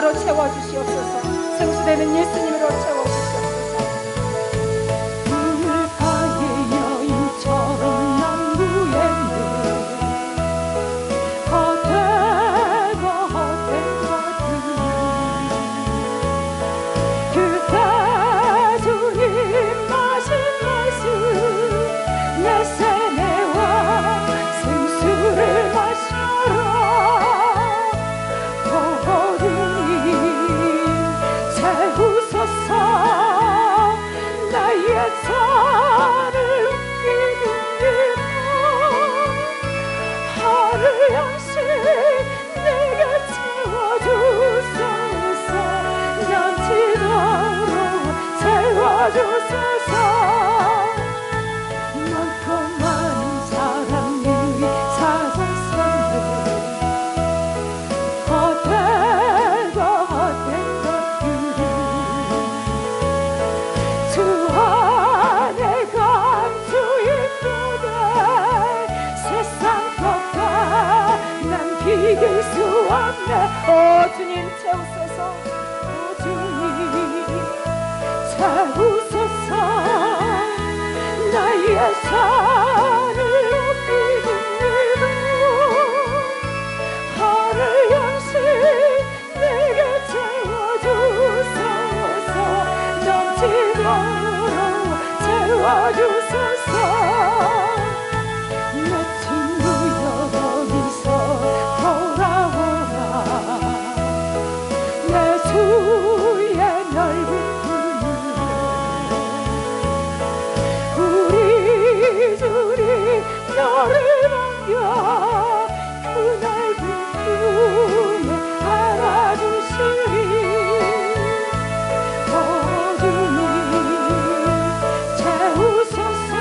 예수님으로 채워주시옵소서. 성수되는 예수님으로 채워주시옵소서. 물가의 여인처럼 남부했네. 헛되고 헛된 것들 그때 주님 마신 말씀 내 세매와 생수를 마셔라. 보호주님 채우소서. 나의 잔을 기둥이고 하루 양식 내게 채워주소서. 넘치도록 채워주소서. 많고 많은 사람들이 찾았었네. 헛되고 헛된 것들을 주 안에 감추있도다. 세상 것과 난 비길 수 없네. 오 주님 채우소서. 오 주님 채우소서. 나의 산을 높이 듭니다. 하늘 양식 내게 채워주소서. 넘치도록 채워주소서. 내 친구 여기서 돌아오라. 내 주의 넓은 품으로 우리 주님 너를 반겨 그 넓은 품에 안아주시리. 오 주님 채우소서.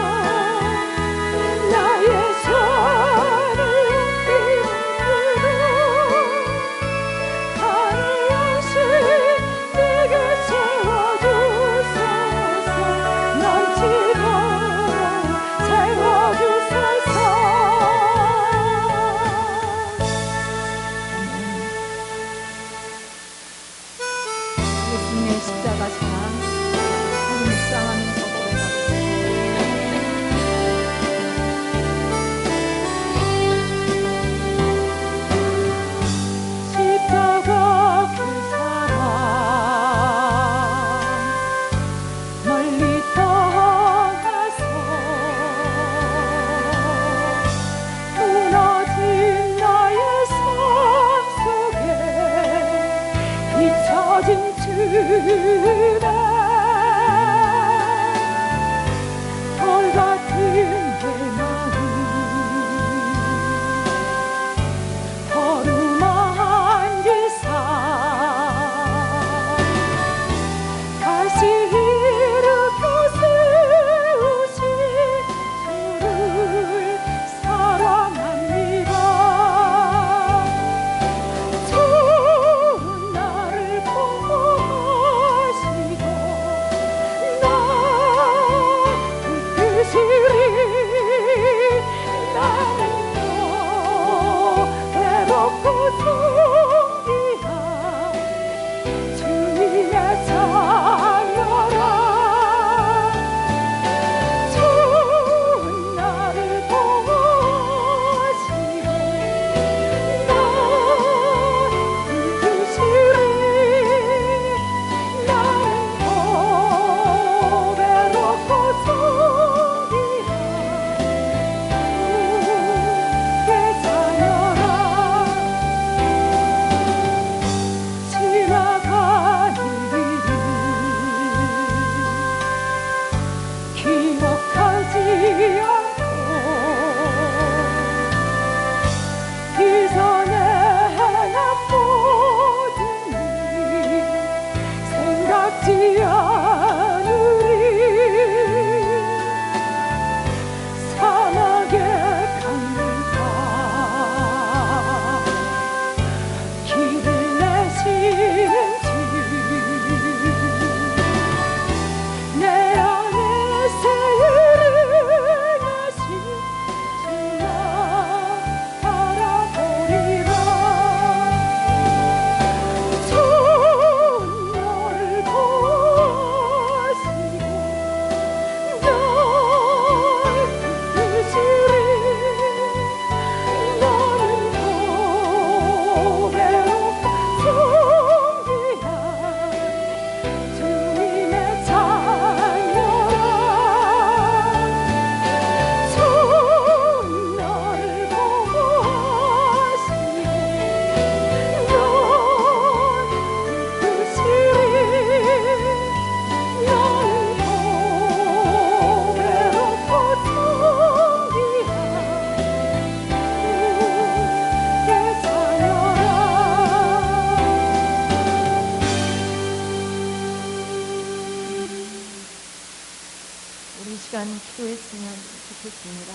이 시간 기도했으면 좋겠습니다.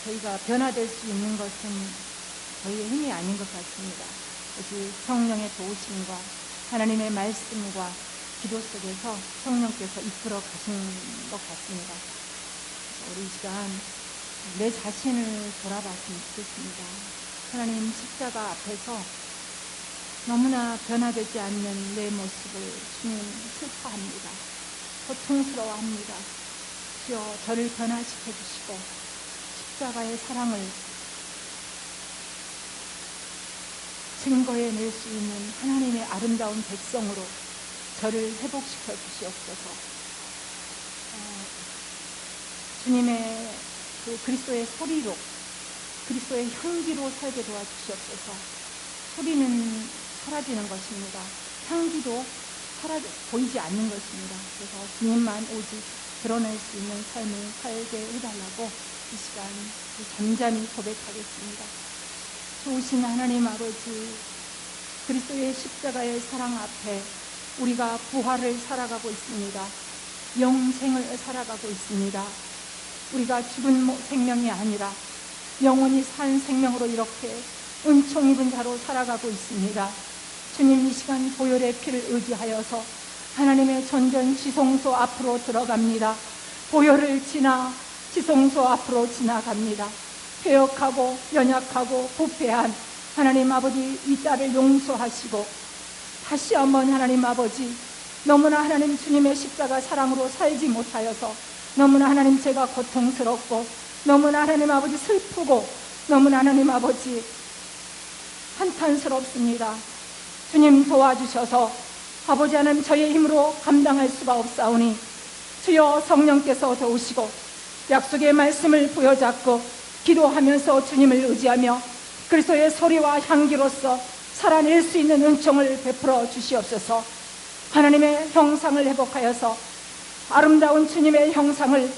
저희가 변화될 수 있는 것은 저희의 힘이 아닌 것 같습니다. 오직 성령의 도우심과 하나님의 말씀과 기도 속에서 성령께서 이끌어 가신 것 같습니다. 우리 이 시간 내 자신을 돌아봤으면 좋겠습니다. 하나님, 십자가 앞에서 너무나 변화되지 않는 내 모습을 주님 슬퍼합니다. 고통스러워합니다. 주여, 저를 변화시켜 주시고 십자가의 사랑을 증거해낼 수 있는 하나님의 아름다운 백성으로 저를 회복시켜 주시옵소서. 주님의 그 그리스도의 소리로, 그리스도의 향기로 살게 도와주시옵소서. 소리는 사라지는 것입니다. 향기도 보이지 않는 것입니다. 그래서 주님만 오직 드러낼 수 있는 삶을 살게 해달라고 이 시간 잠잠히 고백하겠습니다. 좋으신 하나님 아버지, 그리스도의 십자가의 사랑 앞에 우리가 부활을 살아가고 있습니다. 영생을 살아가고 있습니다. 우리가 죽은 생명이 아니라 영원히 산 생명으로 이렇게 은총 입은 자로 살아가고 있습니다. 주님, 이 시간 보혈의 피를 의지하여서 하나님의 전전 지성소 앞으로 들어갑니다. 보혈을 지나 지성소 앞으로 지나갑니다. 패역하고 연약하고 부패한 하나님 아버지, 이 딸을 용서하시고 다시 한번 하나님 아버지, 너무나 하나님 주님의 십자가 사랑으로 살지 못하여서 너무나 하나님 제가 고통스럽고 너무나 하나님 아버지 슬프고 너무나 하나님 아버지 한탄스럽습니다. 주님 도와주셔서 아버지 하나님, 저의 힘으로 감당할 수가 없사오니 주여 성령께서 도우시고 약속의 말씀을 부여잡고 기도하면서 주님을 의지하며 그리스도의 소리와 향기로서 살아낼 수 있는 은총을 베풀어 주시옵소서. 하나님의 형상을 회복하여서 아름다운 주님의 형상을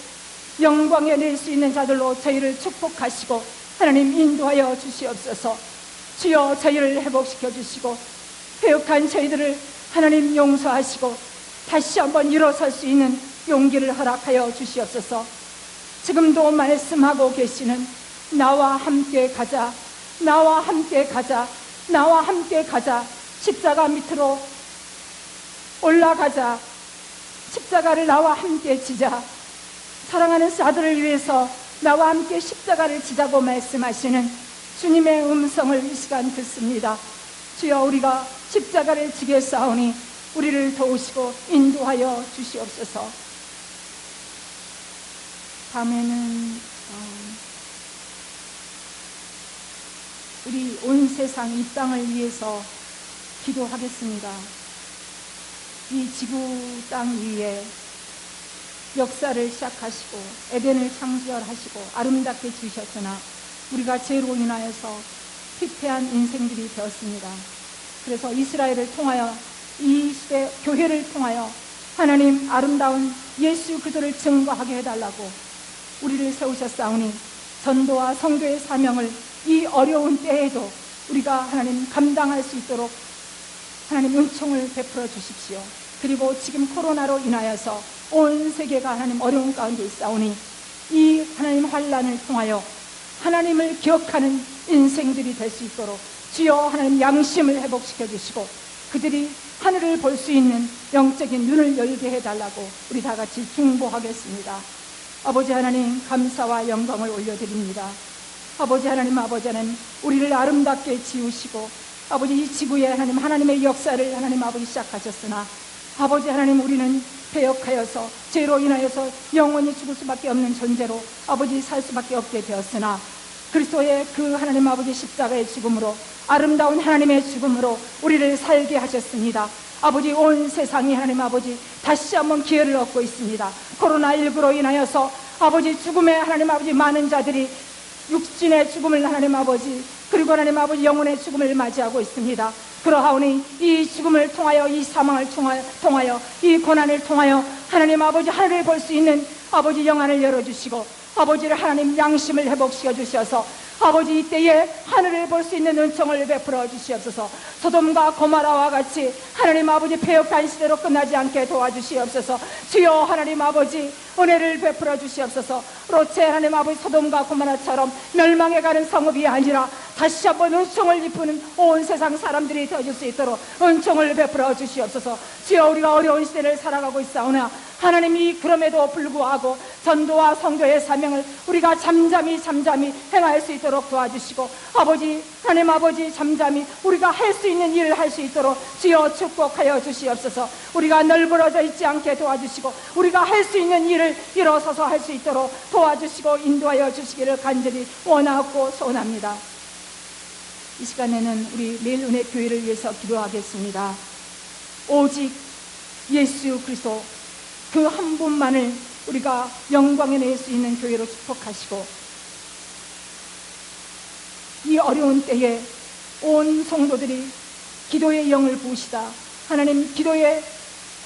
영광에 낼 수 있는 자들로 저희를 축복하시고 하나님 인도하여 주시옵소서. 주여, 저희를 회복시켜 주시고 회역한 저희들을 하나님 용서하시고 다시 한번 일어설 수 있는 용기를 허락하여 주시옵소서. 지금도 말씀하고 계시는 나와 함께 가자, 나와 함께 가자, 나와 함께 가자, 십자가 밑으로 올라가자, 십자가를 나와 함께 지자, 사랑하는 자들을 위해서 나와 함께 십자가를 지자고 말씀하시는 주님의 음성을 이 시간 듣습니다. 주여, 우리가 십자가를 지겠사오니 우리를 도우시고 인도하여 주시옵소서. 다음에는 우리 온 세상 이 땅을 위해서 기도하겠습니다. 이 지구 땅 위에 역사를 시작하시고 에덴을 창조하시고 아름답게 지으셨으나 우리가 죄로 인하여서 피폐한 인생들이 되었습니다. 그래서 이스라엘을 통하여 이 시대 교회를 통하여 하나님 아름다운 예수 그리스도를 증거하게 해달라고 우리를 세우셨사오니 전도와 성도의 사명을 이 어려운 때에도 우리가 하나님 감당할 수 있도록 하나님 은총을 베풀어 주십시오. 그리고 지금 코로나로 인하여서 온 세계가 하나님 어려운 가운데 있사오니 이 하나님 환난을 통하여 하나님을 기억하는 인생들이 될 수 있도록 주여 하나님 양심을 회복시켜 주시고 그들이 하늘을 볼 수 있는 영적인 눈을 열게 해달라고 우리 다 같이 중보하겠습니다. 아버지 하나님, 감사와 영광을 올려드립니다. 아버지 하나님, 아버지 하나님, 우리를 아름답게 지으시고 아버지 이 지구에 하나님 하나님의 역사를 하나님 아버지 시작하셨으나 아버지 하나님, 우리는 패역하여서 죄로 인하여서 영원히 죽을 수밖에 없는 존재로 아버지 살 수밖에 없게 되었으나 그리스도의 그 하나님 아버지 십자가의 죽음으로 아름다운 하나님의 죽음으로 우리를 살게 하셨습니다. 아버지 온 세상이 하나님 아버지 다시 한번 기회를 얻고 있습니다. 코로나19로 인하여서 아버지 죽음의 하나님 아버지 많은 자들이 육신의 죽음을 하나님 아버지 그리고 하나님 아버지 영혼의 죽음을 맞이하고 있습니다. 그러하오니 이 죽음을 통하여 이 사망을 통하여 이 고난을 통하여 하나님 아버지 하늘을 볼 수 있는 아버지 영안을 열어주시고 아버지를 하나님 양심을 회복시켜 주셔서 아버지, 이때에 하늘을 볼 수 있는 은총을 베풀어 주시옵소서. 소돔과 고모라와 같이 하나님 아버지 패역한 시대로 끝나지 않게 도와주시옵소서. 주여 하나님 아버지 은혜를 베풀어 주시옵소서. 롯의 하나님 아버지 소돔과 고모라처럼 멸망해가는 성읍이 아니라 다시 한번 은총을 입히는 온 세상 사람들이 되어줄 수 있도록 은총을 베풀어 주시옵소서. 주여, 우리가 어려운 시대를 살아가고 있사오나 하나님이 그럼에도 불구하고 전도와 성교의 사명을 우리가 잠잠히 행할 수 있도록 도와주시고, 아버지 하나님 아버지 잠잠히 우리가 할 수 있는 일을 할 수 있도록 주여 축복하여 주시옵소서. 우리가 널브러져 있지 않게 도와주시고 우리가 할 수 있는 일을 일어서서 할 수 있도록 도와주시고 인도하여 주시기를 간절히 원하고 소원합니다. 이 시간에는 우리 매일 은혜 교회를 위해서 기도하겠습니다. 오직 예수 그리스도 그 한 분만을 우리가 영광에 낼 수 있는 교회로 축복하시고, 이 어려운 때에 온 성도들이 기도의 영을 부으시다 하나님 기도의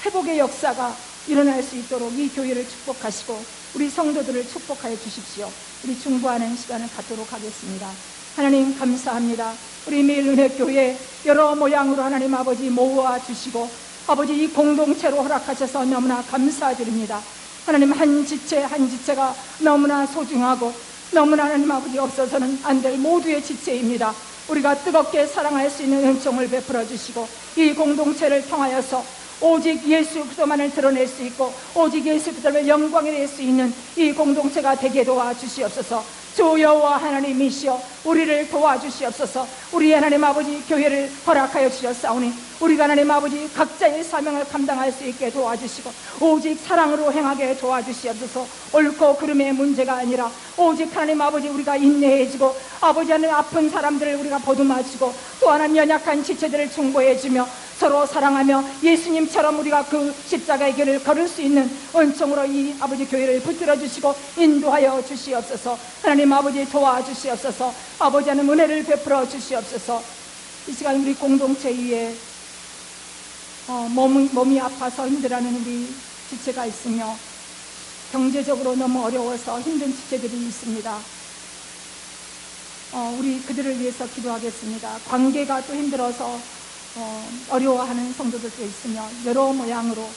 회복의 역사가 일어날 수 있도록 이 교회를 축복하시고 우리 성도들을 축복하여 주십시오. 우리 중보하는 시간을 갖도록 하겠습니다. 하나님 감사합니다. 우리 매일 은혜 교회 여러 모양으로 하나님 아버지 모아 주시고 아버지 이 공동체로 허락하셔서 너무나 감사드립니다. 하나님 한 지체 한 지체가 너무나 소중하고 너무나 하나님 아버지 없어서는 안 될 모두의 지체입니다. 우리가 뜨겁게 사랑할 수 있는 은총을 베풀어 주시고 이 공동체를 통하여서 오직 예수 그리스도만을 드러낼 수 있고 오직 예수 그리스도를 영광에 낼 수 있는 이 공동체가 되게 도와주시옵소서. 주 여호와 하나님이시여 우리를 도와주시옵소서. 우리 하나님 아버지 교회를 허락하여 주셨사오니 우리가 하나님 아버지 각자의 사명을 감당할 수 있게 도와주시고 오직 사랑으로 행하게 도와주시옵소서. 옳고 그름의 문제가 아니라 오직 하나님 아버지 우리가 인내해주고 아버지 하나님 아픈 사람들을 우리가 보듬어주고 또 하나님 연약한 지체들을 중보해주며 서로 사랑하며 예수님처럼 우리가 그 십자가의 길을 걸을 수 있는 은총으로 이 아버지 교회를 붙들어 주시고 인도하여 주시옵소서. 하나님 아버지 도와주시옵소서. 아버지 하나님 은혜를 베풀어 주시옵소서. 이 시간 우리 공동체 위에 몸이 아파서 힘들어하는 우리 지체가 있으며 경제적으로 너무 어려워서 힘든 지체들이 있습니다. 우리 그들을 위해서 기도하겠습니다. 관계가 또 힘들어서 어려워하는 성도들도 있으며 여러 모양으로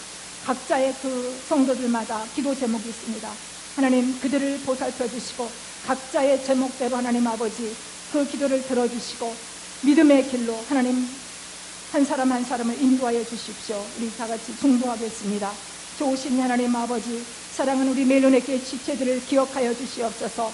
각자의 그 성도들마다 기도 제목이 있습니다. 하나님 그들을 보살펴 주시고 각자의 제목대로 하나님 아버지 그 기도를 들어주시고 믿음의 길로 하나님 한 사람 한 사람을 인도하여 주십시오. 우리 다 같이 중보하겠습니다. 좋으신 하나님 아버지, 사랑은 우리 멜론에게 지체들을 기억하여 주시옵소서.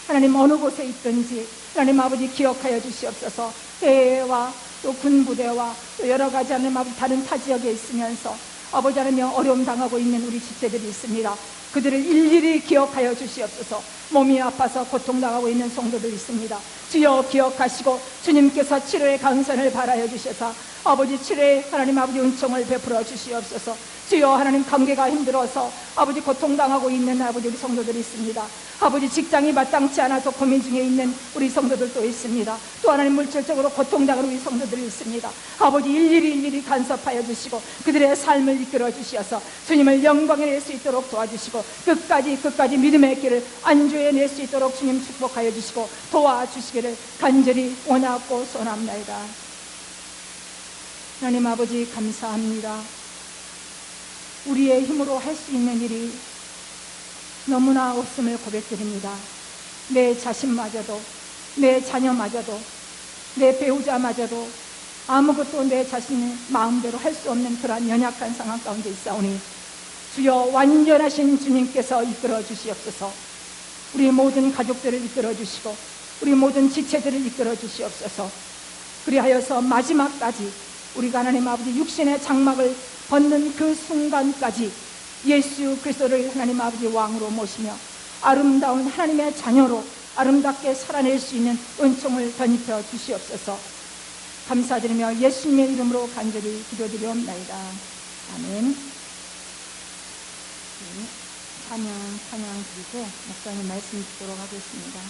하나님 어느 곳에 있든지 하나님 아버지 기억하여 주시옵소서. 해외와 또 군부대와 또 여러 가지 하나님 아버지 다른 타 지역에 있으면서 아버지 하나님 어려움 당하고 있는 우리 지체들이 있습니다. 그들을 일일이 기억하여 주시옵소서. 몸이 아파서 고통당하고 있는 성도들 있습니다. 주여 기억하시고 주님께서 치료의 강선을 발하여 주셔서 아버지 치료의 하나님 아버지 은총을 베풀어 주시옵소서. 주여 하나님 관계가 힘들어서 아버지 고통당하고 있는 아버지 우리 성도들이 있습니다. 아버지 직장이 마땅치 않아서 고민 중에 있는 우리 성도들도 있습니다. 또 하나님 물질적으로 고통당하는 우리 성도들이 있습니다. 아버지 일일이 간섭하여 주시고 그들의 삶을 이끌어 주시어서 주님을 영광에 낼 수 있도록 도와주시고 끝까지 믿음의 길을 안주해 낼 수 있도록 주님 축복하여 주시고 도와주시기를 간절히 원하고 소원합니다. 하나님 아버지 감사합니다. 우리의 힘으로 할 수 있는 일이 너무나 없음을 고백드립니다. 내 자신마저도, 내 자녀마저도, 내 배우자마저도 아무것도 내 자신의 마음대로 할 수 없는 그러한 연약한 상황 가운데 있사오니 주여 완전하신 주님께서 이끌어 주시옵소서. 우리 모든 가족들을 이끌어 주시고 우리 모든 지체들을 이끌어 주시옵소서. 그리하여서 마지막까지 우리가 하나님 아버지 육신의 장막을 벗는 그 순간까지 예수 그리스도를 하나님 아버지 왕으로 모시며 아름다운 하나님의 자녀로 아름답게 살아낼 수 있는 은총을 덧입혀 주시옵소서. 감사드리며 예수님의 이름으로 간절히 기도드리옵나이다. 아멘. 찬양 드리고 목사님 말씀 듣도록 하겠습니다.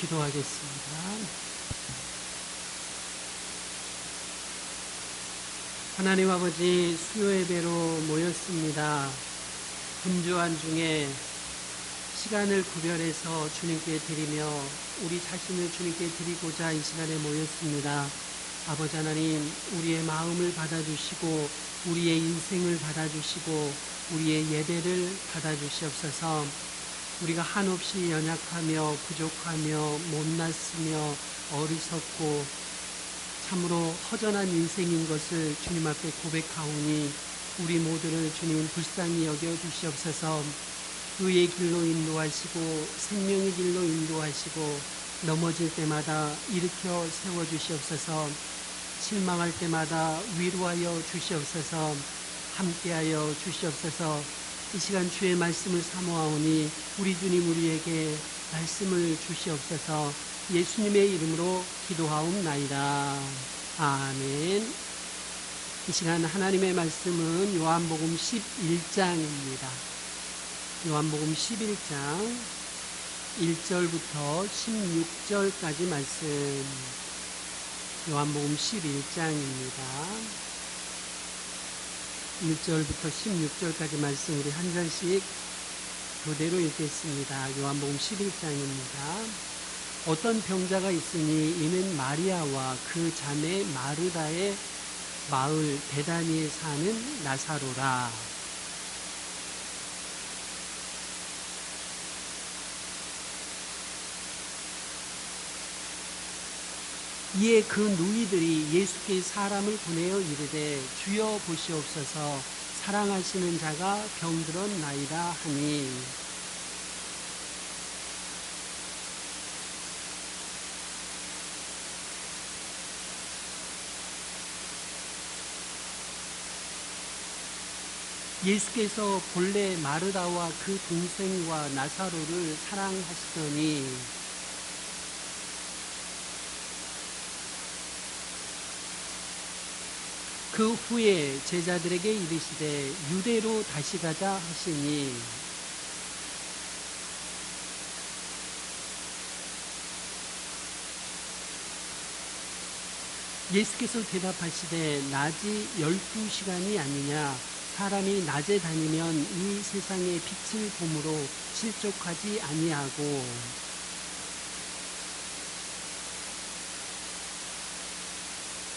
기도하겠습니다. 하나님 아버지, 수요 예배로 모였습니다. 분주한 중에 시간을 구별해서 주님께 드리며 우리 자신을 주님께 드리고자 이 시간에 모였습니다. 아버지 하나님, 우리의 마음을 받아주시고 우리의 인생을 받아주시고 우리의 예배를 받아주시옵소서. 우리가 한없이 연약하며 부족하며 못났으며 어리석고 참으로 허전한 인생인 것을 주님 앞에 고백하오니 우리 모두를 주님 불쌍히 여겨주시옵소서. 의의 길로 인도하시고 생명의 길로 인도하시고 넘어질 때마다 일으켜 세워주시옵소서. 실망할 때마다 위로하여 주시옵소서. 함께하여 주시옵소서. 이 시간 주의 말씀을 사모하오니 우리 주님 우리에게 말씀을 주시옵소서. 예수님의 이름으로 기도하옵나이다. 아멘. 이 시간 하나님의 말씀은 요한복음 11장입니다. 요한복음 11장 1절부터 16절까지 말씀. 요한복음 11장입니다. 1절부터 16절까지 말씀 우리 한 절씩 교대로 읽겠습니다. 요한복음 11장입니다. 어떤 병자가 있으니 이는 마리아와 그 자매 마르다의 마을 베다니에 사는 나사로라. 이에 그 누이들이 예수께 사람을 보내어 이르되 주여 보시옵소서, 사랑하시는 자가 병들었나이다 하니, 예수께서 본래 마르다와 그 동생과 나사로를 사랑하시더니 그 후에 제자들에게 이르시되 유대로 다시 가자 하시니, 예수께서 대답하시되 낮이 12시간이 아니냐. 사람이 낮에 다니면 이 세상의 빛을 봄으로 실족하지 아니하고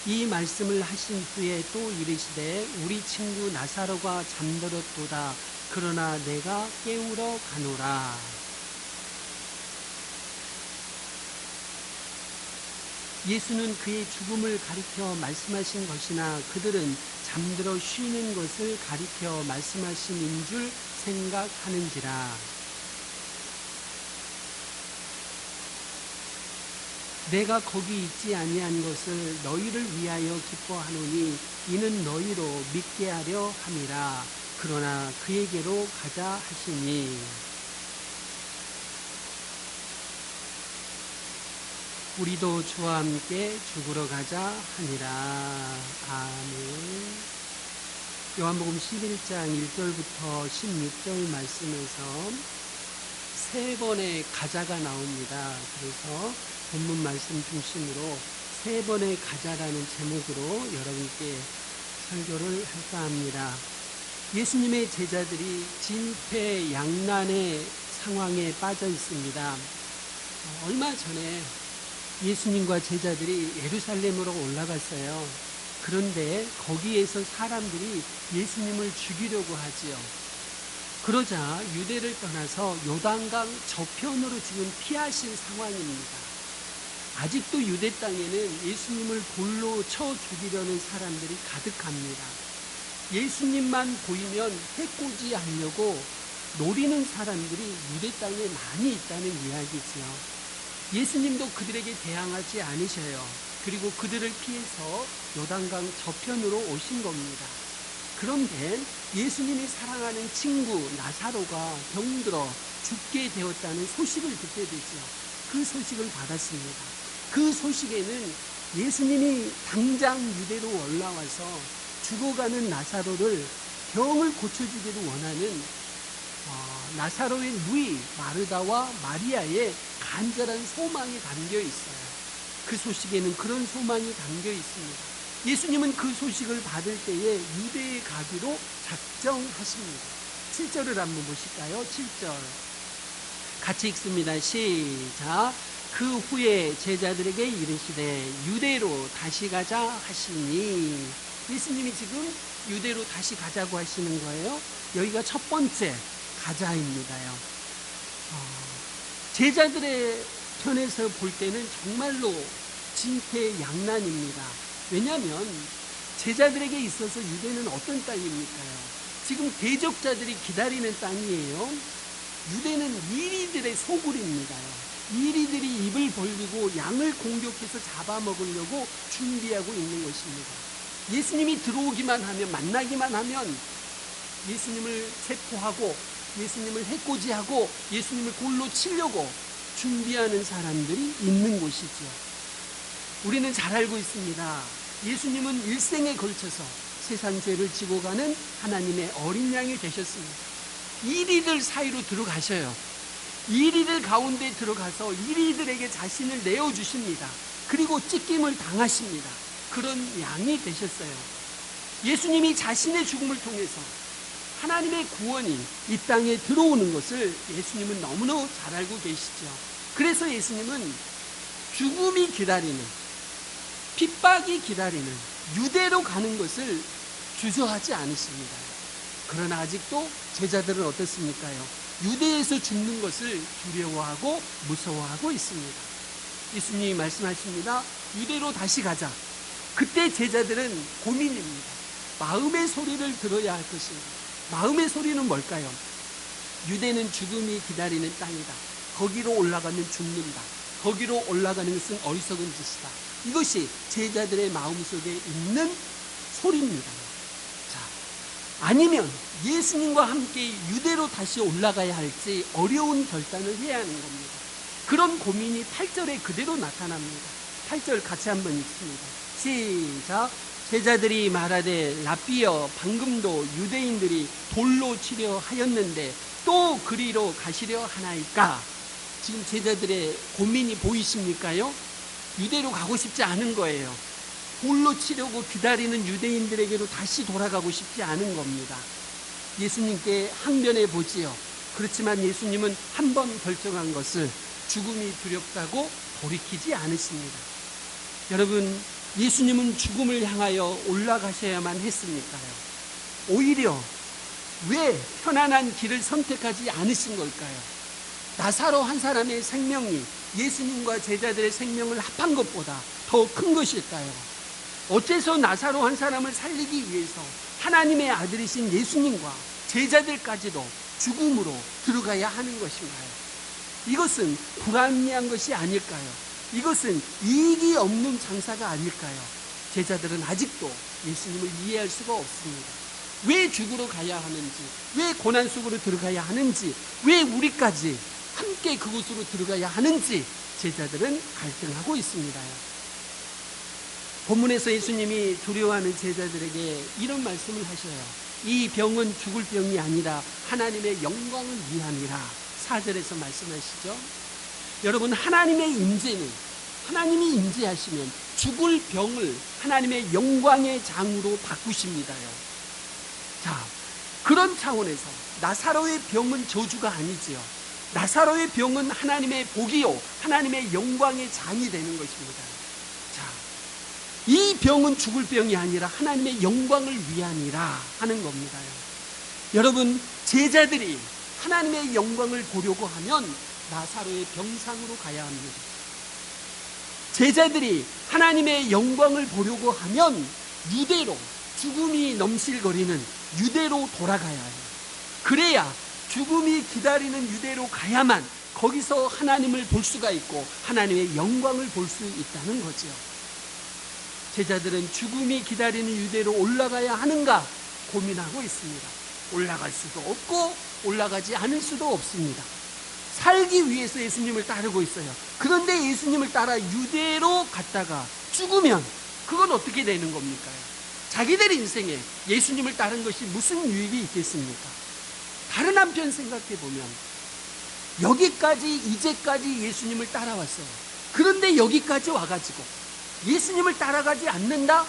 이 말씀을 하신 후에 또 이르시되 우리 친구 나사로가 잠들었도다. 그러나 내가 깨우러 가노라. 예수는 그의 죽음을 가리켜 말씀하신 것이나 그들은 잠들어 쉬는 것을 가리켜 말씀하심인 줄 생각하는지라. 내가 거기 있지 아니한 것을 너희를 위하여 기뻐하노니 이는 너희로 믿게 하려 함이라. 그러나 그에게로 가자 하시니, 우리도 주와 함께 죽으러 가자 하니라. 아멘. 요한복음 11장 1절부터 16절 말씀에서 세 번의 가자가 나옵니다. 그래서 본문 말씀 중심으로 세 번의 가자라는 제목으로 여러분께 설교를 할까 합니다. 예수님의 제자들이 진퇴양난의 상황에 빠져 있습니다. 얼마 전에 예수님과 제자들이 예루살렘으로 올라갔어요. 그런데 거기에서 사람들이 예수님을 죽이려고 하지요. 그러자 유대를 떠나서 요단강 저편으로 지금 피하신 상황입니다. 아직도 유대 땅에는 예수님을 돌로 쳐 죽이려는 사람들이 가득합니다. 예수님만 보이면 해코지 하려고 노리는 사람들이 유대 땅에 많이 있다는 이야기지요. 예수님도 그들에게 대항하지 않으셔요. 그리고 그들을 피해서 요단강 저편으로 오신 겁니다. 그런데 예수님이 사랑하는 친구 나사로가 병들어 죽게 되었다는 소식을 듣게 되죠. 그 소식을 받았습니다. 그 소식에는 예수님이 당장 유대로 올라와서 죽어가는 나사로를 병을 고쳐주기를 원하는 나사로의 누이 마르다와 마리아의 간절한 소망이 담겨 있어요. 그 소식에는 그런 소망이 담겨 있습니다. 예수님은 그 소식을 받을 때에 유대에 가기로 작정하십니다. 7절을 한번 보실까요? 7절 같이 읽습니다. 시작. 그 후에 제자들에게 이르시되 유대로 다시 가자 하시니, 예수님이 지금 유대로 다시 가자고 하시는 거예요. 여기가 첫 번째 가자입니다요. 제자들의 편에서 볼 때는 정말로 진퇴양난입니다. 왜냐하면 제자들에게 있어서 유대는 어떤 땅입니까요? 지금 대적자들이 기다리는 땅이에요. 유대는 이리들의 소굴입니다요. 이리들이 입을 벌리고 양을 공격해서 잡아먹으려고 준비하고 있는 것입니다. 예수님이 들어오기만 하면, 만나기만 하면 예수님을 체포하고 예수님을 해코지하고 예수님을 골로 치려고 준비하는 사람들이 있는 곳이죠. 우리는 잘 알고 있습니다. 예수님은 일생에 걸쳐서 세상 죄를 지고 가는 하나님의 어린 양이 되셨습니다. 이리들 사이로 들어가셔요. 이리들 가운데 들어가서 이리들에게 자신을 내어주십니다. 그리고 찢김을 당하십니다. 그런 양이 되셨어요. 예수님이 자신의 죽음을 통해서 하나님의 구원이 이 땅에 들어오는 것을 예수님은 너무나 잘 알고 계시죠. 그래서 예수님은 죽음이 기다리는, 핍박이 기다리는 유대로 가는 것을 주저하지 않으십니다. 그러나 아직도 제자들은 어떻습니까요? 유대에서 죽는 것을 두려워하고 무서워하고 있습니다. 예수님이 말씀하십니다. 유대로 다시 가자. 그때 제자들은 고민입니다. 마음의 소리를 들어야 할 것입니다. 마음의 소리는 뭘까요? 유대는 죽음이 기다리는 땅이다. 거기로 올라가면 죽는다. 거기로 올라가는 것은 어리석은 짓이다. 이것이 제자들의 마음속에 있는 소리입니다. 자, 아니면 예수님과 함께 유대로 다시 올라가야 할지 어려운 결단을 해야 하는 겁니다. 그런 고민이 8절에 그대로 나타납니다. 8절 같이 한번 읽습니다. 시작. 제자들이 말하되 라삐여, 방금도 유대인들이 돌로 치려 하였는데 또 그리로 가시려 하나이까? 지금 제자들의 고민이 보이십니까요? 유대로 가고 싶지 않은 거예요. 돌로 치려고 기다리는 유대인들에게로 다시 돌아가고 싶지 않은 겁니다. 예수님께 항변해 보지요. 그렇지만 예수님은 한 번 결정한 것을, 죽음이 두렵다고 돌이키지 않으십니다. 여러분, 예수님은 죽음을 향하여 올라가셔야만 했습니까요? 오히려 왜 편안한 길을 선택하지 않으신 걸까요? 나사로 한 사람의 생명이 예수님과 제자들의 생명을 합한 것보다 더 큰 것일까요? 어째서 나사로 한 사람을 살리기 위해서 하나님의 아들이신 예수님과 제자들까지도 죽음으로 들어가야 하는 것인가요? 이것은 불합리한 것이 아닐까요? 이것은 이익이 없는 장사가 아닐까요? 제자들은 아직도 예수님을 이해할 수가 없습니다. 왜 죽으러 가야 하는지, 왜 고난 속으로 들어가야 하는지, 왜 우리까지 함께 그곳으로 들어가야 하는지 제자들은 갈등하고 있습니다. 본문에서 예수님이 두려워하는 제자들에게 이런 말씀을 하셔요. 이 병은 죽을 병이 아니라 하나님의 영광을 위함이라. 4절에서 말씀하시죠. 여러분, 하나님의 임재는, 하나님이 임재하시면 죽을 병을 하나님의 영광의 장으로 바꾸십니다요. 자, 그런 차원에서 나사로의 병은 저주가 아니지요. 나사로의 병은 하나님의 복이요, 하나님의 영광의 장이 되는 것입니다. 자, 이 병은 죽을 병이 아니라 하나님의 영광을 위함이라 하는 겁니다요. 여러분, 제자들이 하나님의 영광을 보려고 하면 나사로의 병상으로 가야 합니다. 제자들이 하나님의 영광을 보려고 하면 유대로, 죽음이 넘실거리는 유대로 돌아가야 해요. 그래야 죽음이 기다리는 유대로 가야만 거기서 하나님을 볼 수가 있고 하나님의 영광을 볼 수 있다는 거죠. 제자들은 죽음이 기다리는 유대로 올라가야 하는가 고민하고 있습니다. 올라갈 수도 없고 올라가지 않을 수도 없습니다. 살기 위해서 예수님을 따르고 있어요. 그런데 예수님을 따라 유대로 갔다가 죽으면 그건 어떻게 되는 겁니까? 자기들 인생에 예수님을 따른 것이 무슨 유익이 있겠습니까? 다른 한편 생각해 보면 여기까지 이제까지 예수님을 따라왔어요. 그런데 여기까지 와가지고 예수님을 따라가지 않는다?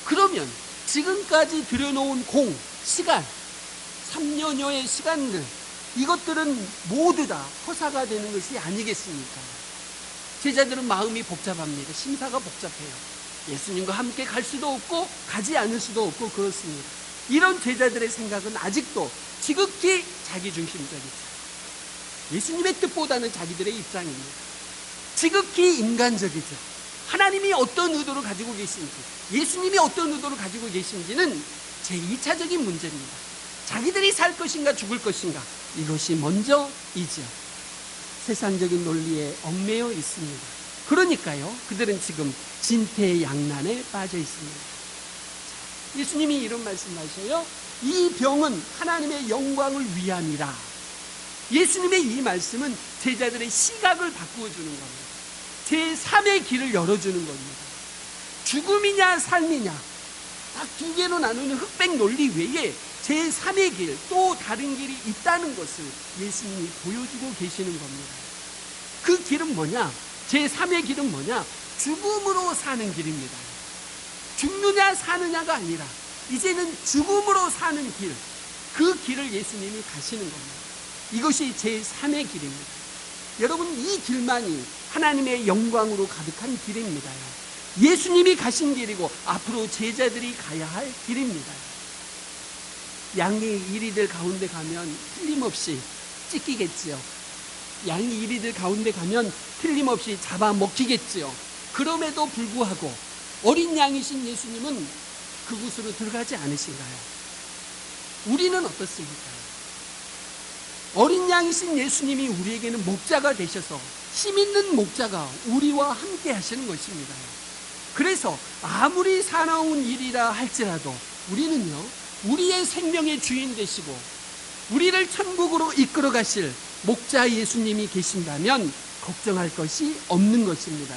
그러면 지금까지 들여놓은 시간, 3년여의 시간들, 이것들은 모두 다 허사가 되는 것이 아니겠습니까? 제자들은 마음이 복잡합니다. 심사가 복잡해요. 예수님과 함께 갈 수도 없고 가지 않을 수도 없고 그렇습니다. 이런 제자들의 생각은 아직도 지극히 자기중심적이죠. 예수님의 뜻보다는 자기들의 입장입니다. 지극히 인간적이죠. 하나님이 어떤 의도를 가지고 계신지, 예수님이 어떤 의도를 가지고 계신지는 제2차적인 문제입니다. 자기들이 살 것인가 죽을 것인가, 이것이 먼저이죠. 세상적인 논리에 얽매여 있습니다. 그러니까요, 그들은 지금 진퇴양난에 빠져 있습니다. 예수님이 이런 말씀하셔요. 이 병은 하나님의 영광을 위함이라. 예수님의 이 말씀은 제자들의 시각을 바꾸어 주는 겁니다. 제3의 길을 열어주는 겁니다. 죽음이냐 삶이냐, 딱 두 개로 나누는 흑백 논리 외에 제3의 길, 또 다른 길이 있다는 것을 예수님이 보여주고 계시는 겁니다. 그 길은 뭐냐? 제3의 길은 뭐냐? 죽음으로 사는 길입니다. 죽느냐 사느냐가 아니라 이제는 죽음으로 사는 길, 그 길을 예수님이 가시는 겁니다. 이것이 제3의 길입니다. 여러분, 이 길만이 하나님의 영광으로 가득한 길입니다요. 예수님이 가신 길이고 앞으로 제자들이 가야 할 길입니다. 양이 이리들 가운데 가면 틀림없이 찢기겠지요. 양이 이리들 가운데 가면 틀림없이 잡아먹히겠지요. 그럼에도 불구하고 어린 양이신 예수님은 그곳으로 들어가지 않으신가요? 우리는 어떻습니까? 어린 양이신 예수님이 우리에게는 목자가 되셔서 힘 있는 목자가 우리와 함께 하시는 것입니다. 그래서 아무리 사나운 일이라 할지라도 우리는요, 우리의 생명의 주인 되시고 우리를 천국으로 이끌어 가실 목자 예수님이 계신다면 걱정할 것이 없는 것입니다.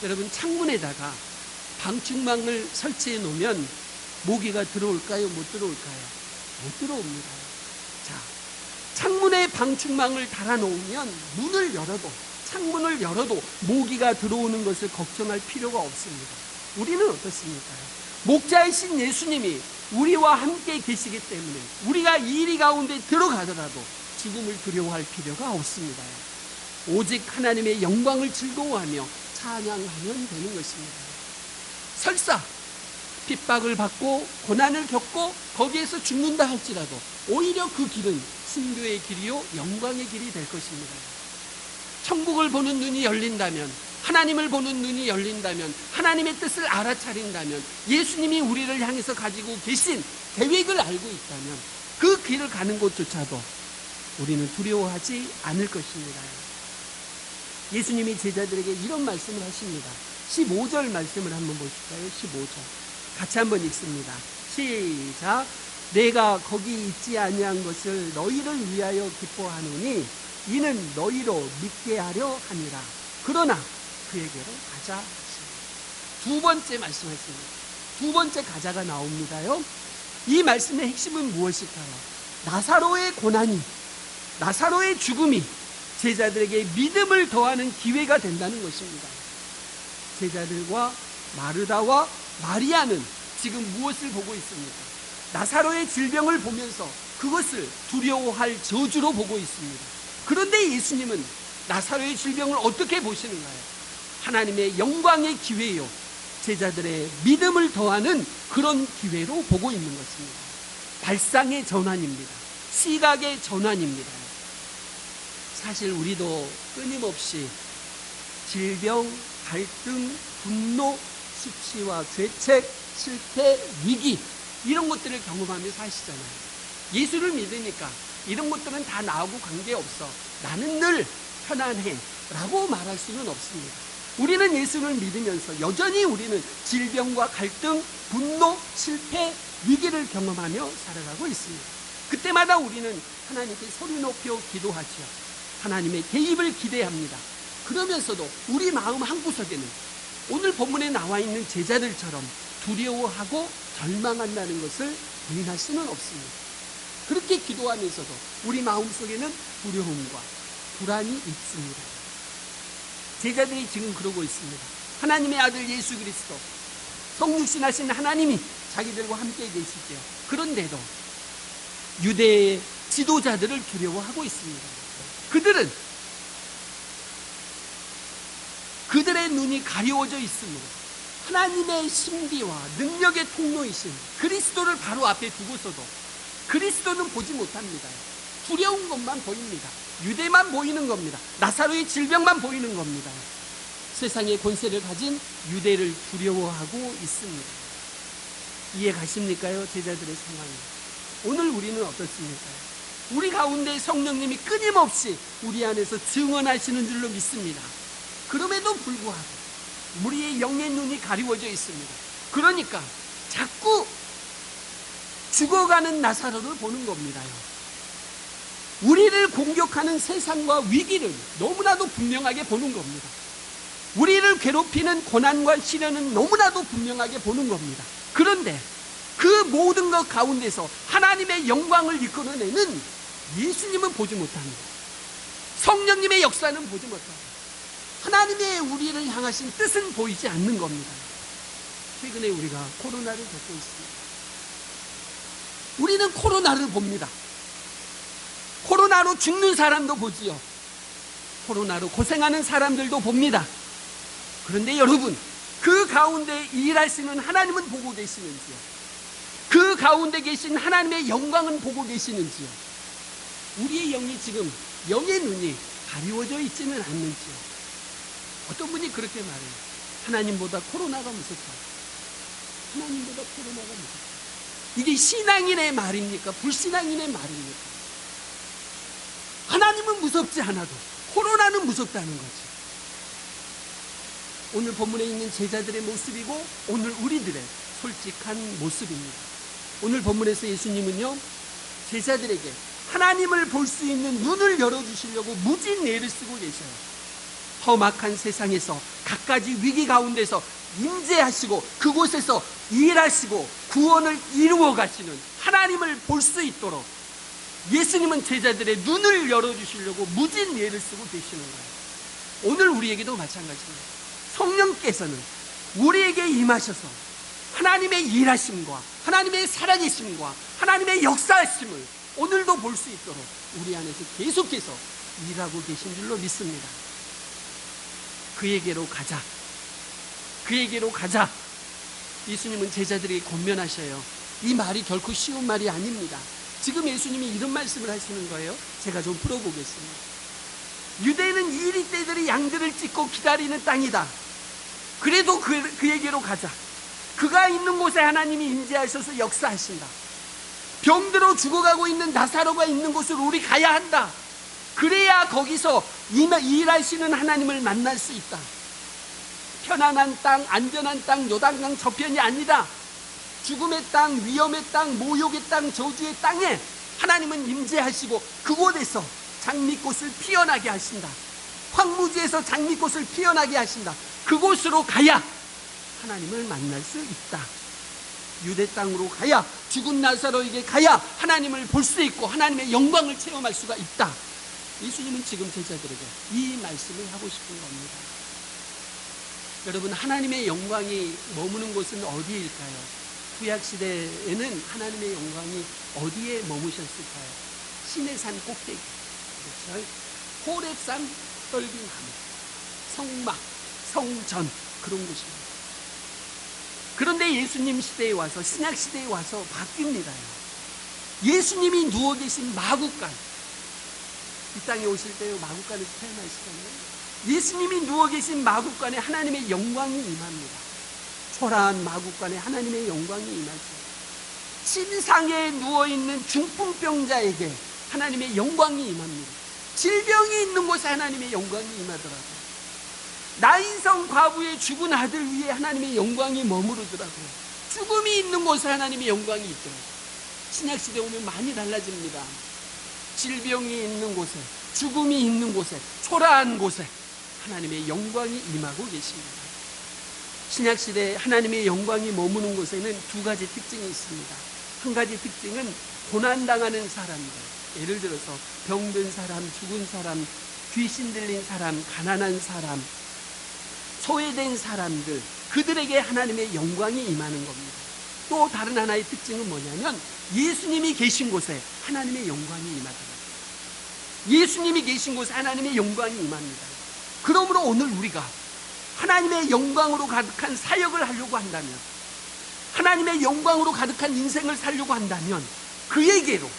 여러분, 창문에다가 방충망을 설치해 놓으면 모기가 들어올까요? 못 들어올까요? 못 들어옵니다. 자, 창문에 방충망을 달아 놓으면 창문을 열어도 모기가 들어오는 것을 걱정할 필요가 없습니다. 우리는 어떻습니까? 목자이신 예수님이 우리와 함께 계시기 때문에 우리가 이리 가운데 들어가더라도 죽음을 두려워할 필요가 없습니다. 오직 하나님의 영광을 즐거워하며 찬양하면 되는 것입니다. 설사 핍박을 받고 고난을 겪고 거기에서 죽는다 할지라도 오히려 그 길은 순교의 길이요 영광의 길이 될 것입니다. 천국을 보는 눈이 열린다면, 하나님을 보는 눈이 열린다면, 하나님의 뜻을 알아차린다면, 예수님이 우리를 향해서 가지고 계신 계획을 알고 있다면 그 길을 가는 곳조차도 우리는 두려워하지 않을 것입니다. 예수님이 제자들에게 이런 말씀을 하십니다. 15절 말씀을 한번 보실까요? 15절 같이 한번 읽습니다. 시작. 내가 거기 있지 아니한 것을 너희를 위하여 기뻐하노니 이는 너희로 믿게 하려 함이라. 그러나 그에게로 가자 하십니다. 두 번째 말씀하십니다. 두 번째 가자가 나옵니다요. 이 말씀의 핵심은 무엇일까요? 나사로의 고난이, 나사로의 죽음이 제자들에게 믿음을 더하는 기회가 된다는 것입니다. 제자들과 마르다와 마리아는 지금 무엇을 보고 있습니까? 나사로의 질병을 보면서 그것을 두려워할 저주로 보고 있습니다. 그런데 예수님은 나사로의 질병을 어떻게 보시는가요? 하나님의 영광의 기회요, 제자들의 믿음을 더하는 그런 기회로 보고 있는 것입니다. 발상의 전환입니다. 시각의 전환입니다. 사실 우리도 끊임없이 질병, 갈등, 분노, 수치와 죄책, 실패, 위기, 이런 것들을 경험하며 사시잖아요. 예수를 믿으니까 이런 것들은 다 나하고 관계없어, 나는 늘 편안해 라고 말할 수는 없습니다. 우리는 예수를 믿으면서 여전히 우리는 질병과 갈등, 분노, 실패, 위기를 경험하며 살아가고 있습니다. 그때마다 우리는 하나님께 소리 높여 기도하죠. 하나님의 개입을 기대합니다. 그러면서도 우리 마음 한구석에는 오늘 본문에 나와 있는 제자들처럼 두려워하고 절망한다는 것을 부인할 수는 없습니다. 그렇게 기도하면서도 우리 마음속에는 두려움과 불안이 있습니다. 제자들이 지금 그러고 있습니다. 하나님의 아들 예수 그리스도, 성육신하신 하나님이 자기들과 함께 계시죠. 그런데도 유대의 지도자들을 두려워하고 있습니다. 그들의 눈이 가려워져 있으므로 하나님의 신비와 능력의 통로이신 그리스도를 바로 앞에 두고서도 그리스도는 보지 못합니다. 두려운 것만 보입니다. 유대만 보이는 겁니다. 나사로의 질병만 보이는 겁니다. 세상의 권세를 가진 유대를 두려워하고 있습니다. 이해 가십니까요? 제자들의 상황이. 오늘 우리는 어떻습니까? 우리 가운데 성령님이 끊임없이 우리 안에서 증언하시는 줄로 믿습니다. 그럼에도 불구하고 우리의 영의 눈이 가리워져 있습니다. 그러니까 자꾸 죽어가는 나사로를 보는 겁니다요. 우리를 공격하는 세상과 위기를 너무나도 분명하게 보는 겁니다. 우리를 괴롭히는 고난과 시련은 너무나도 분명하게 보는 겁니다. 그런데 그 모든 것 가운데서 하나님의 영광을 이끌어내는 예수님은 보지 못합니다. 성령님의 역사는 보지 못합니다. 하나님의 우리를 향하신 뜻은 보이지 않는 겁니다. 최근에 우리가 코로나를 겪고 있습니다. 우리는 코로나를 봅니다. 코로나로 죽는 사람도 보지요. 코로나로 고생하는 사람들도 봅니다. 그런데 여러분, 그 가운데 일하시는 하나님은 보고 계시는지요? 그 가운데 계신 하나님의 영광은 보고 계시는지요? 우리의 영이 지금 영의 눈이 가리워져 있지는 않는지요? 어떤 분이 그렇게 말해요. 하나님보다 코로나가 무섭다. 하나님보다 코로나가 무섭다. 이게 신앙인의 말입니까? 불신앙인의 말입니까? 하나님은 무섭지 않아도 코로나는 무섭다는 거지. 오늘 본문에 있는 제자들의 모습이고 오늘 우리들의 솔직한 모습입니다. 오늘 본문에서 예수님은요, 제자들에게 하나님을 볼 수 있는 눈을 열어주시려고 무진 애를 쓰고 계셔요. 험악한 세상에서 갖가지 위기 가운데서 임재하시고 그곳에서 일하시고 구원을 이루어 가시는 하나님을 볼 수 있도록 예수님은 제자들의 눈을 열어주시려고 무진 예를 쓰고 계시는 거예요. 오늘 우리에게도 마찬가지입니다. 성령께서는 우리에게 임하셔서 하나님의 일하심과 하나님의 살아계심과 하나님의 역사하심을 오늘도 볼 수 있도록 우리 안에서 계속해서 일하고 계신 줄로 믿습니다. 그에게로 가자. 그에게로 가자. 예수님은 제자들에게 권면하셔요. 이 말이 결코 쉬운 말이 아닙니다. 지금 예수님이 이런 말씀을 하시는 거예요. 제가 좀 풀어보겠습니다. 유대는 이리 떼들이 양들을 찢고 기다리는 땅이다. 그래도 그에게로 가자. 그가 있는 곳에 하나님이 임재하셔서 역사하신다. 병들어 죽어가고 있는 나사로가 있는 곳으로 우리 가야 한다. 그래야 거기서 일하시는 하나님을 만날 수 있다. 편안한 땅, 안전한 땅, 요단강 저편이 아니다. 죽음의 땅, 위험의 땅, 모욕의 땅, 저주의 땅에 하나님은 임재하시고 그곳에서 장미꽃을 피어나게 하신다. 황무지에서 장미꽃을 피어나게 하신다. 그곳으로 가야 하나님을 만날 수 있다. 유대 땅으로 가야, 죽은 나사로에게 가야 하나님을 볼 수 있고 하나님의 영광을 체험할 수가 있다. 예수님은 지금 제자들에게 이 말씀을 하고 싶은 겁니다. 여러분, 하나님의 영광이 머무는 곳은 어디일까요? 구약시대에는 하나님의 영광이 어디에 머무셨을까요? 시내산 꼭대기, 그렇죠? 호렙산 떨기나무, 성막, 성전, 그런 곳입니다. 그런데 예수님 시대에 와서, 신약 시대에 와서 바뀝니다요. 예수님이 누워 계신 마구간, 이 땅에 오실 때요, 마구간에서 태어나시잖아요. 예수님이 누워 계신 마구간에 하나님의 영광이 임합니다. 초라한 마구간에 하나님의 영광이 임하죠. 침상에 누워있는 중풍병자에게 하나님의 영광이 임합니다. 질병이 있는 곳에 하나님의 영광이 임하더라고요. 나인성 과부의 죽은 아들 위에 하나님의 영광이 머무르더라고요. 죽음이 있는 곳에 하나님의 영광이 있더라고요. 신약시대 오면 많이 달라집니다. 질병이 있는 곳에, 죽음이 있는 곳에, 초라한 곳에 하나님의 영광이 임하고 계십니다. 신약시대에 하나님의 영광이 머무는 곳에는 두 가지 특징이 있습니다. 한 가지 특징은 고난당하는 사람들, 예를 들어서 병든 사람, 죽은 사람, 귀신 들린 사람, 가난한 사람, 소외된 사람들, 그들에게 하나님의 영광이 임하는 겁니다. 또 다른 하나의 특징은 뭐냐면 예수님이 계신 곳에 하나님의 영광이 임하더라. 예수님이 계신 곳에 하나님의 영광이 임합니다. 그러므로 오늘 우리가 하나님의 영광으로 가득한 사역을 하려고 한다면, 하나님의 영광으로 가득한 인생을 살려고 한다면 그에게로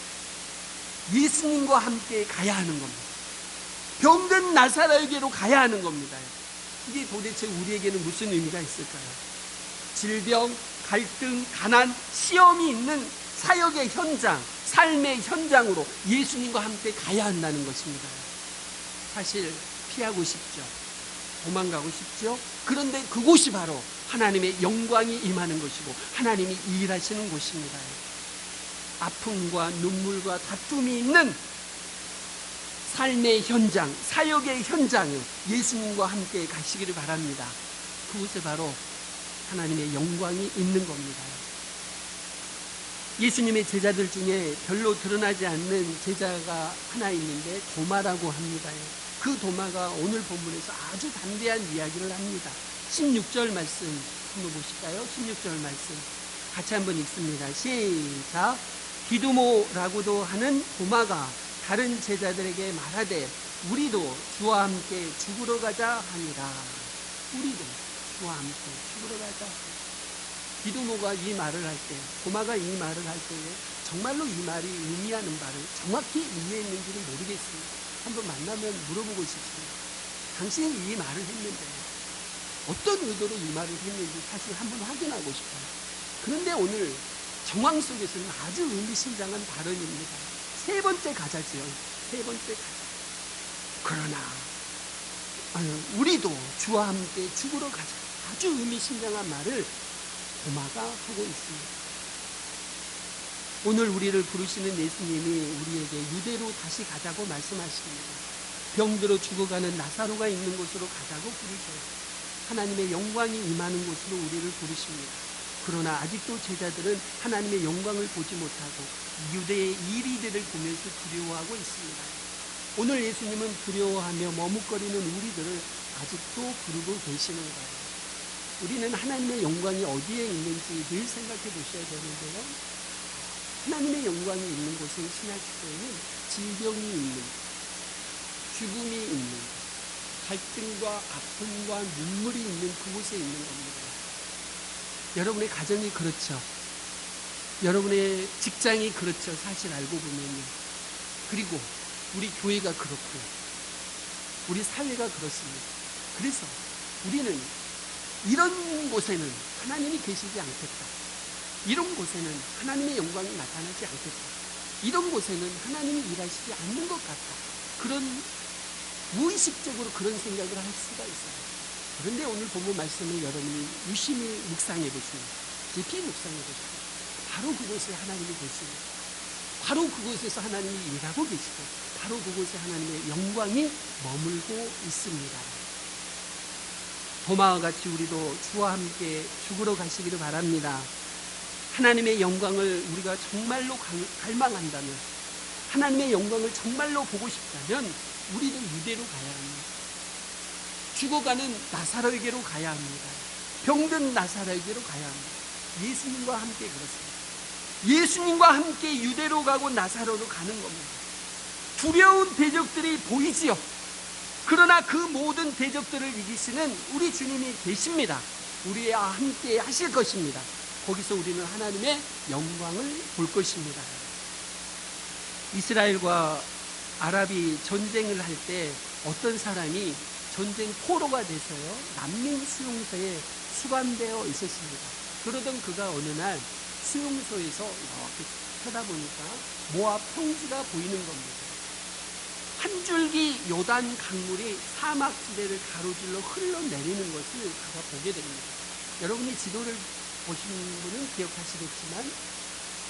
예수님과 함께 가야 하는 겁니다. 병든 나사로에게로 가야 하는 겁니다. 이게 도대체 우리에게는 무슨 의미가 있을까요? 질병, 갈등, 가난, 시험이 있는 사역의 현장, 삶의 현장으로 예수님과 함께 가야 한다는 것입니다. 사실 피하고 싶죠. 도망가고 싶죠. 그런데 그곳이 바로 하나님의 영광이 임하는 것이고 하나님이 일하시는 곳입니다. 아픔과 눈물과 다툼이 있는 삶의 현장, 사역의 현장에 예수님과 함께 가시기를 바랍니다. 그곳에 바로 하나님의 영광이 있는 겁니다. 예수님의 제자들 중에 별로 드러나지 않는 제자가 하나 있는데 도마라고 합니다. 그 도마가 오늘 본문에서 아주 담대한 이야기를 합니다. 16절 말씀 한번 보실까요? 16절 말씀 같이 한번 읽습니다. 시작. 디두모라고도 하는 도마가 다른 제자들에게 말하되 우리도 주와 함께 죽으러 가자 하니라. 우리도 주와 함께 죽으러 가자. 디두모가 이 말을 할 때, 도마가 이 말을 할 때에 정말로 이 말이 의미하는 바를 정확히 이해했는지는 모르겠습니다. 한번 만나면 물어보고 싶습니다. 당신이 이 말을 했는데 어떤 의도로 이 말을 했는지 사실 한번 확인하고 싶어요. 그런데 오늘 정황 속에서는 아주 의미심장한 발언입니다. 세 번째 가자지요. 세 번째 가자. 그러나 우리도 주와 함께 죽으러 가자. 아주 의미심장한 말을 도마가 하고 있습니다. 오늘 우리를 부르시는 예수님이 우리에게 유대로 다시 가자고 말씀하십니다. 병들어 죽어가는 나사로가 있는 곳으로 가자고 부르셔요. 하나님의 영광이 임하는 곳으로 우리를 부르십니다. 그러나 아직도 제자들은 하나님의 영광을 보지 못하고 유대의 이리들을 보면서 두려워하고 있습니다. 오늘 예수님은 두려워하며 머뭇거리는 우리들을 아직도 부르고 계시는 거예요. 우리는 하나님의 영광이 어디에 있는지 늘 생각해 보셔야 되는데요. 하나님의 영광이 있는 곳은 신약시대에는 질병이 있는, 죽음이 있는, 갈등과 아픔과 눈물이 있는 그곳에 있는 겁니다. 여러분의 가정이 그렇죠. 여러분의 직장이 그렇죠. 사실 알고 보면요. 그리고 우리 교회가 그렇고요. 우리 사회가 그렇습니다. 그래서 우리는 이런 곳에는 하나님이 계시지 않겠다. 이런 곳에는 하나님의 영광이 나타나지 않겠다. 이런 곳에는 하나님이 일하시지 않는 것 같다. 그런 무의식적으로 그런 생각을 할 수가 있어요. 그런데 오늘 본문 말씀을 여러분이 유심히 묵상해 보시면, 깊이 묵상해 보시면 바로 그곳에 하나님이 계십니다. 바로 그곳에서 하나님이 일하고 계시고 바로 그곳에 하나님의 영광이 머물고 있습니다. 도마와 같이 우리도 주와 함께 죽으러 가시기를 바랍니다. 하나님의 영광을 우리가 정말로 갈망한다면, 하나님의 영광을 정말로 보고 싶다면 우리도 유대로 가야 합니다. 죽어가는 나사로에게로 가야 합니다. 병든 나사로에게로 가야 합니다. 예수님과 함께 그렇습니다. 예수님과 함께 유대로 가고 나사로로 가는 겁니다. 두려운 대적들이 보이지요. 그러나 그 모든 대적들을 이기시는 우리 주님이 계십니다. 우리와 함께 하실 것입니다. 거기서 우리는 하나님의 영광을 볼 것입니다. 이스라엘과 아랍이 전쟁을 할 때 어떤 사람이 전쟁 포로가 돼서요, 난민 수용소에 수감되어 있었습니다. 그러던 그가 어느 날 수용소에서 이렇게 쳐다보니까 모압 평지가 보이는 겁니다. 한 줄기 요단 강물이 사막지대를 가로질러 흘러내리는 것을 그가 보게 됩니다. 여러분이 지도를 보신 분은 기억하시겠지만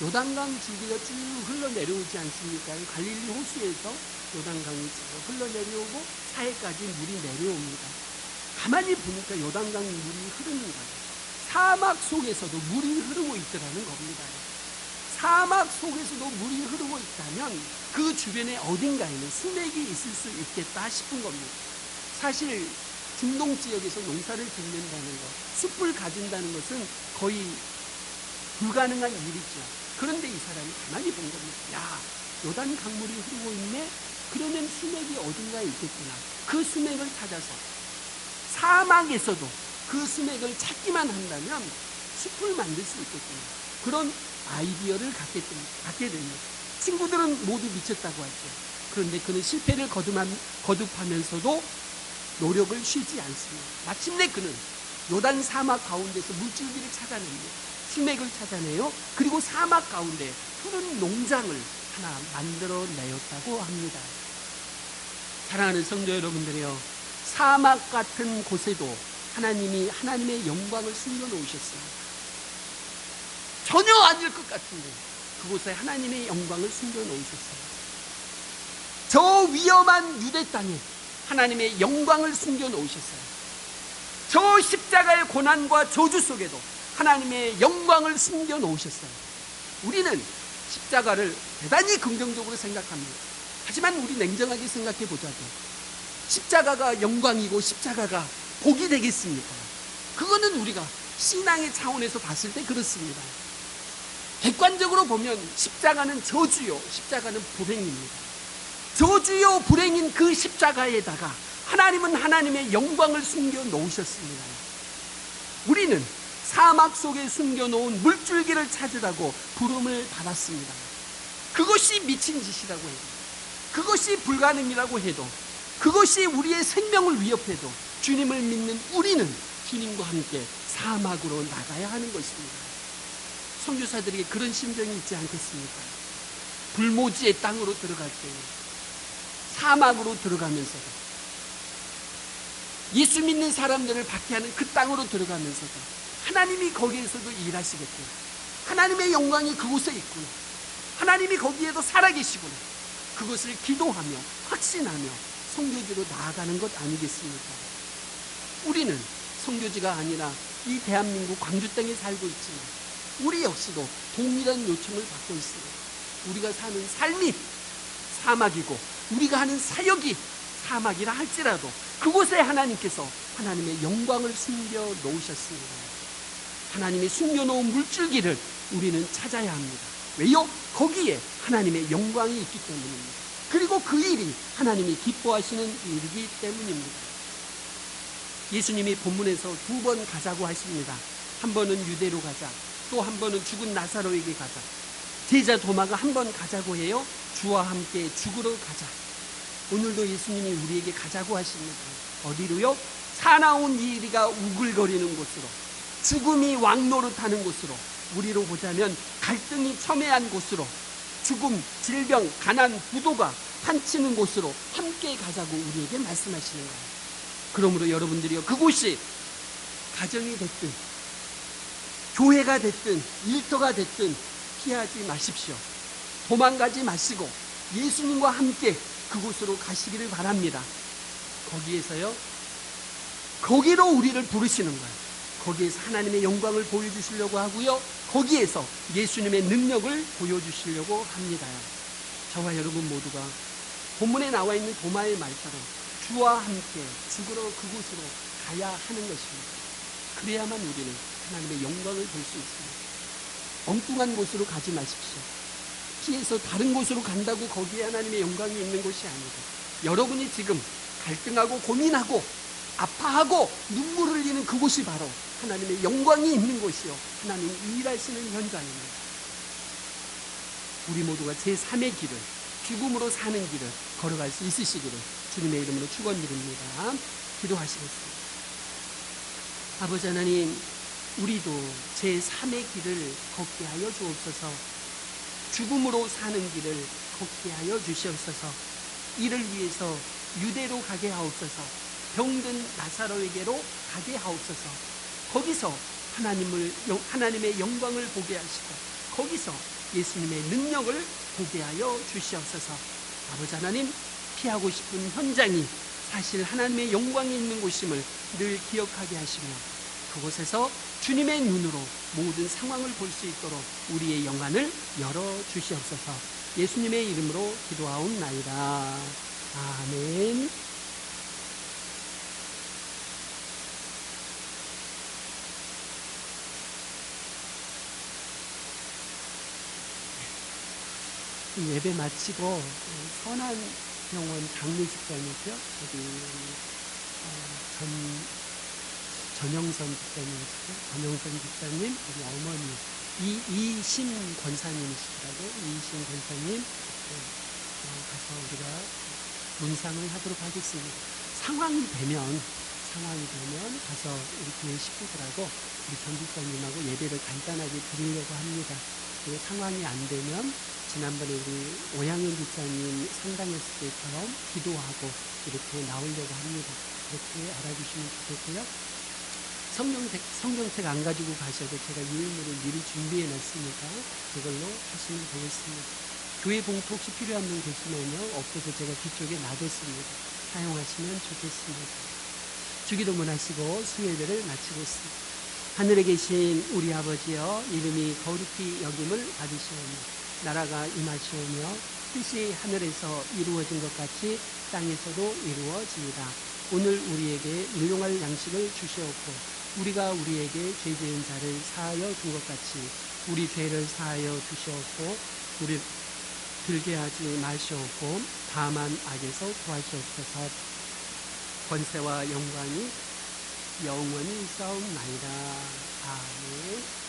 요단강 줄기가 쭉 흘러내려오지 않습니까? 갈릴리 호수에서 요단강이 쭉 흘러내려오고 사해까지 물이 내려옵니다. 가만히 보니까 요단강 물이 흐르는 거예요. 사막 속에서도 물이 흐르고 있더라는 겁니다. 사막 속에서도 물이 흐르고 있다면 그 주변에 어딘가에는 수맥이 있을 수 있겠다 싶은 겁니다. 사실 중동 지역에서 농사를 짓는다는 것, 숲을 가진다는 것은 거의 불가능한 일이죠. 그런데 이 사람이 가만히 본 겁니다. 야, 요단 강물이 흐르고 있네? 그러면 수맥이 어딘가에 있겠구나. 그 수맥을 찾아서 사막에서도 그 수맥을 찾기만 한다면 숲을 만들 수 있겠구나. 그런 아이디어를 갖게 됩니다. 친구들은 모두 미쳤다고 하죠. 그런데 그는 실패를 거듭하면서도 노력을 쉬지 않습니다. 마침내 그는 요단 사막 가운데서 물줄기를 찾아냅니다. 수맥을 찾아내요. 그리고 사막 가운데 푸른 농장을 하나 만들어내었다고 합니다. 사랑하는 성도 여러분들이요, 사막 같은 곳에도 하나님이 하나님의 영광을 숨겨놓으셨어요. 전혀 아닐 것 같은데 그곳에 하나님의 영광을 숨겨놓으셨어요. 저 위험한 유대 땅에 하나님의 영광을 숨겨놓으셨어요. 저 십자가의 고난과 저주 속에도 하나님의 영광을 숨겨놓으셨어요. 우리는 십자가를 대단히 긍정적으로 생각합니다. 하지만 우리 냉정하게 생각해 보자고, 십자가가 영광이고 십자가가 복이 되겠습니까? 그거는 우리가 신앙의 차원에서 봤을 때 그렇습니다. 객관적으로 보면 십자가는 저주요, 십자가는 불행입니다. 저주요 불행인 그 십자가에다가 하나님은 하나님의 영광을 숨겨 놓으셨습니다. 우리는 사막 속에 숨겨놓은 물줄기를 찾으라고 부름을 받았습니다. 그것이 미친 짓이라고 해도, 그것이 불가능이라고 해도, 그것이 우리의 생명을 위협해도 주님을 믿는 우리는 주님과 함께 사막으로 나가야 하는 것입니다. 선교사들에게 그런 심정이 있지 않겠습니까? 불모지의 땅으로 들어갈 때, 사막으로 들어가면서도, 예수 믿는 사람들을 박해하는 그 땅으로 들어가면서도 하나님이 거기에서도 일하시겠구나, 하나님의 영광이 그곳에 있구나, 하나님이 거기에도 살아계시구나, 그것을 기도하며 확신하며 선교지로 나아가는 것 아니겠습니까? 우리는 선교지가 아니라 이 대한민국 광주 땅에 살고 있지만 우리 역시도 동일한 요청을 받고 있습니다. 우리가 사는 삶이 사막이고 우리가 하는 사역이 사막이라 할지라도 그곳에 하나님께서 하나님의 영광을 숨겨 놓으셨습니다. 하나님이 숨겨놓은 물줄기를 우리는 찾아야 합니다. 왜요? 거기에 하나님의 영광이 있기 때문입니다. 그리고 그 일이 하나님이 기뻐하시는 일이기 때문입니다. 예수님이 본문에서 2번 가자고 하십니다. 한 번은 유대로 가자, 또 한 번은 죽은 나사로에게 가자. 제자 도마가 한 번 가자고 해요. 주와 함께 죽으러 가자. 오늘도 예수님이 우리에게 가자고 하십니다. 어디로요? 사나운 이리가 우글거리는 곳으로, 죽음이 왕노릇하는 곳으로, 우리로 보자면 갈등이 첨예한 곳으로, 죽음, 질병, 가난, 부도가 판치는 곳으로 함께 가자고 우리에게 말씀하시는 거예요. 그러므로 여러분들이요, 그곳이 가정이 됐든 교회가 됐든 일터가 됐든 피하지 마십시오. 도망가지 마시고 예수님과 함께 그곳으로 가시기를 바랍니다. 거기에서요, 거기로 우리를 부르시는 거예요. 거기에서 하나님의 영광을 보여주시려고 하고요, 거기에서 예수님의 능력을 보여주시려고 합니다. 저와 여러분 모두가 본문에 나와 있는 도마의 말처럼 주와 함께 죽으러 그곳으로 가야 하는 것입니다. 그래야만 우리는 하나님의 영광을 볼 수 있습니다. 엉뚱한 곳으로 가지 마십시오. 피해서 다른 곳으로 간다고 거기에 하나님의 영광이 있는 곳이 아니고, 여러분이 지금 갈등하고 고민하고 아파하고 눈물을 흘리는 그곳이 바로 하나님의 영광이 있는 곳이요, 하나님이 일하시는 현장입니다. 우리 모두가 제3의 길을, 죽음으로 사는 길을 걸어갈 수 있으시기를 주님의 이름으로 축원드립니다. 기도하시겠습니다. 아버지 하나님, 우리도 제3의 길을 걷게 하여 주옵소서. 죽음으로 사는 길을 걷게 하여 주시옵소서. 이를 위해서 유대로 가게 하옵소서. 병든 나사로에게로 가게 하옵소서. 거기서 하나님의 영광을 보게 하시고 거기서 예수님의 능력을 보게 하여 주시옵소서. 아버지 하나님, 피하고 싶은 현장이 사실 하나님의 영광이 있는 곳임을 늘 기억하게 하시며 그곳에서 주님의 눈으로 모든 상황을 볼 수 있도록 우리의 영안을 열어주시옵소서. 예수님의 이름으로 기도하옵나이다. 아멘. 예배 마치고 선한병원 장례식장이죠. 여기 전영선 집사님이시죠. 전영선 집사님, 우리 어머니 이신 권사님이시더라고요. 이신 권사님 가서 우리가 문상을 하도록 하겠습니다. 상황이 되면 가서 우리 교회 식구들하고 우리 전 집사님하고 예배를 간단하게 드리려고 합니다. 그리고 상황이 안 되면 지난번에 우리 오양현 집사님 상담했을 때처럼 기도하고 이렇게 나오려고 합니다. 그렇게 알아주시면 좋겠고요. 성경책 안 가지고 가셔도 제가 유인물을 미리 준비해 놨으니까 그걸로 하시면 되겠습니다. 교회 봉투 혹시 필요한 분 계시면요, 없어서 제가 뒤쪽에 놔뒀습니다. 사용하시면 좋겠습니다. 주기도문 하시고 수요예배를 마치고 있습니다. 하늘에 계신 우리 아버지여, 이름이 거룩히 여김을 받으시오며 나라가 임하시오며 뜻이 하늘에서 이루어진 것 같이 땅에서도 이루어지이다. 오늘 우리에게 일용할 양식을 주시옵고 우리가 우리에게 죄 지은 자를 사하여 준 것 같이 우리 죄를 사하여 주시옵고 우리 들게 하지 마시옵고 다만 악에서 구하시옵소서. 권세와 영광이 영원히 있사옵나이다. 아멘.